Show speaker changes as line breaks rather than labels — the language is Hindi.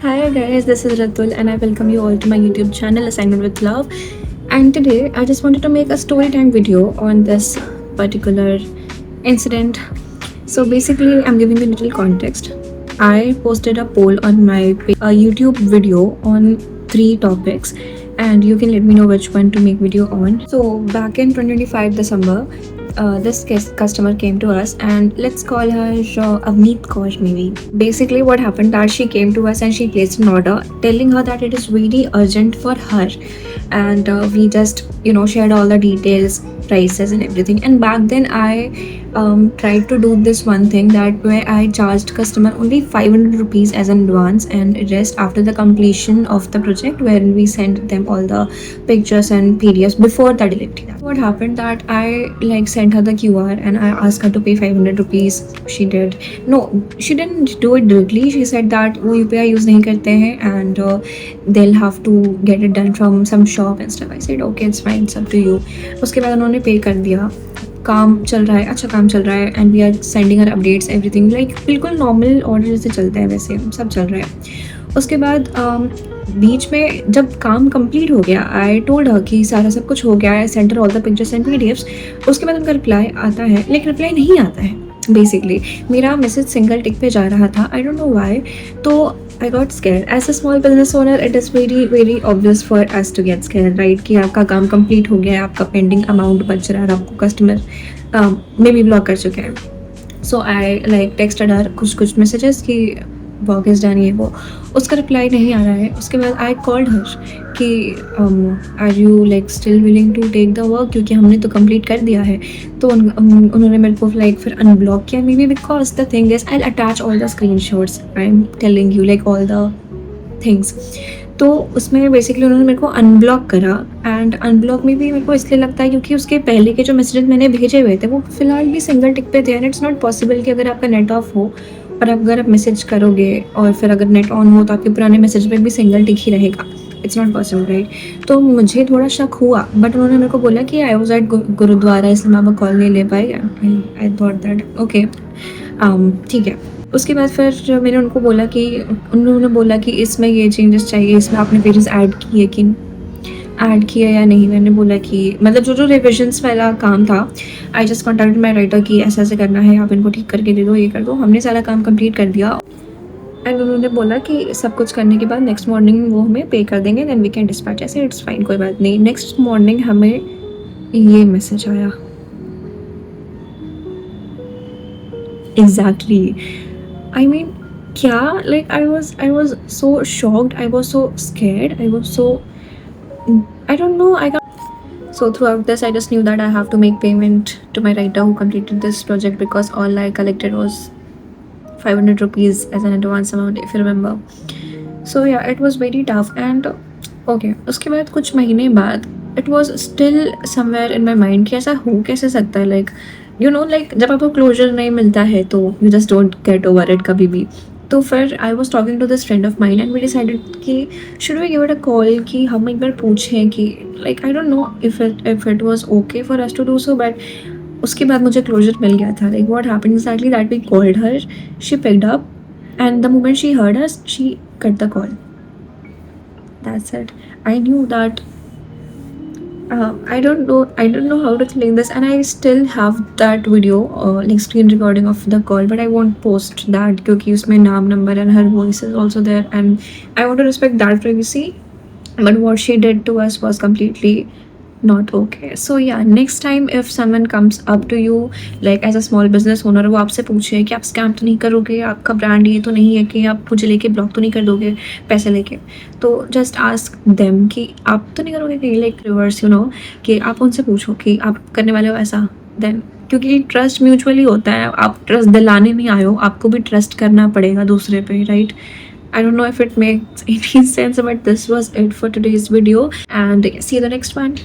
Hi guys, this is Ratul and I welcome you all to my YouTube channel Assignment with Love. And today I just wanted to make a story time video on this particular incident. So basically, I'm giving you a little context. I posted a poll on my YouTube video on 3 topics, and you can let me know which one to make video on. So back in 2025 December, this customer came to us, and let's call her Avneet Kaur maybe. Basically, what happened that she came to us and she placed an order, telling her that it is very urgent for her, and we just shared all the details, prices, and everything. And back then, I tried to do this one thing that where I charged customer only 500 rupees as an advance, and rest after the completion of the project, wherein we sent them all the pictures and PDFs before the delivery. What happened that I sent her the QR and I asked her to pay 500 rupees. She did. No, she didn't do it directly. She said that वो UPI use नहीं करते हैं and they'll have to get it done from some shop and stuff. I said okay, it's fine, it's up to you. उसके बाद उन्होंने पे कर दिया. काम चल रहा है, अच्छा काम चल रहा है, एंड वी आर सेंडिंग हर अपडेट्स एवरीथिंग बिल्कुल नॉर्मल ऑर्डर जैसे चलता है वैसे सब चल रहा है. उसके बाद बीच में जब काम कंप्लीट हो गया, आई टोल्ड हर कि सारा सब कुछ हो गया है, centre all the pictures and PDFs. उसके बाद उनका रिप्लाई आता है, लेकिन रिप्लाई नहीं आता है. बेसिकली मेरा मैसेज सिंगल टिक पे जा रहा था, आई डोंट नो व्हाई. तो I got scared. As a small business owner it is very very obvious for us to get scared, right, कि आपका काम कंप्लीट हो गया है, आपका पेंडिंग अमाउंट बच रहा है, आपको कस्टमर मे बी ब्लॉक कर चुके हैं. सो आई टेक्स्टेड हर कुछ मैसेजेस कि वर्क इज़ डन, ये वो. उसका रिप्लाई नहीं आ रहा है. उसके बाद आई कॉल्ड हर कि are you still willing to take the work, क्योंकि हमने तो कंप्लीट कर दिया है. तो उन्होंने मेरे को फिर अनब्लॉक किया. May be because the thing is I attach all the screen shots, I am telling you all the things. तो उसमें बेसिकली उन्होंने मेरे को अनब्लॉक करा. एंड अनब्लॉक में भी मेरे को इसलिए लगता है क्योंकि उसके पहले के जो मैसेजेस मैंने भेजे हुए थे वो फिलहाल भी सिंगल टिक पे थे. एंड इट्स नॉट पॉसिबल कि अगर आपका नेट ऑफ हो और अगर आप मैसेज करोगे और फिर अगर नेट ऑन हो तो आपके पुराने मैसेज पे भी सिंगल टिक ही रहेगा. It's not possible, right. तो मुझे थोड़ा शक हुआ, बट उन्होंने मेरे को बोला कि आई वॉज एट गुरुद्वारा, इसलिए मैं आपका कॉल नहीं ले पाई. आई थॉट दैट ओके, ठीक है. उसके बाद फिर मैंने उनको बोला कि उन्होंने बोला कि इसमें ये चेंजेस चाहिए, इसमें आपने पेजेस ऐड किए कि ऐड किया या नहीं. मैंने बोला कि मतलब जो रिविजन्स वाला काम था, I just contact my writer कि ऐसा ऐसे करना है, आप इनको ठीक करके दे दो, ये कर दो. हमने सारा काम कंप्लीट कर दिया. एंड उन्होंने बोला कि सब कुछ करने के बाद नेक्स्ट मॉर्निंग वो हमें पे कर देंगे, देन वी कैन डिस्पैच. ऐसे इट्स फाइन, कोई बात नहीं. नेक्स्ट मॉर्निंग हमें ये मैसेज आया. एग्जैक्टली, I mean, क्या I was so shocked, I was so scared, I was so, I don't know, so throughout this I just knew that I have to make payment to my writer who completed this project, because all I collected was 500 rupees as an advance amount, if you remember. So yeah, it was very tough. And okay, उसके बाद कुछ महीने बाद it was still somewhere in my mind कि ऐसा हो कैसे सकता है. जब आपको क्लोजर नहीं मिलता है तो you just don't get over it कभी भी. तो फिर I was talking to this friend of mine and we decided कि should we give it a call, कि हम एक बार पूछें कि I don't know if it was okay for us to do so. But उसके बाद मुझे क्लोजर मिल गया था. What happened exactly that we called her, she picked up, and the moment she heard us she cut the call. That's it. I knew that I don't know how to explain this, and I still have that video, screen recording of the call, but I won't post that क्योंकि उसमें नाम, number and her voice is also there, and I want to respect that privacy. But what she did to us was completely not okay. So yeah, next time if someone comes up to you as a small business owner, वो आपसे पूछे कि आप स्कैम तो नहीं करोगे, आपका ब्रांड ये तो नहीं है कि आप मुझे लेके ब्लॉक तो नहीं कर दोगे पैसे लेके, तो जस्ट आस्क देम कि आप तो नहीं करोगे कि रिवर्स कि आप उनसे पूछो कि आप करने वाले हो ऐसा. देन क्योंकि ट्रस्ट म्यूचुअली होता है, आप ट्रस्ट दिलाने नहीं आए हो, आपको भी ट्रस्ट करना पड़ेगा दूसरे पे, right. I don't know if it makes any sense, but this was it for today's video, and see you in the next one.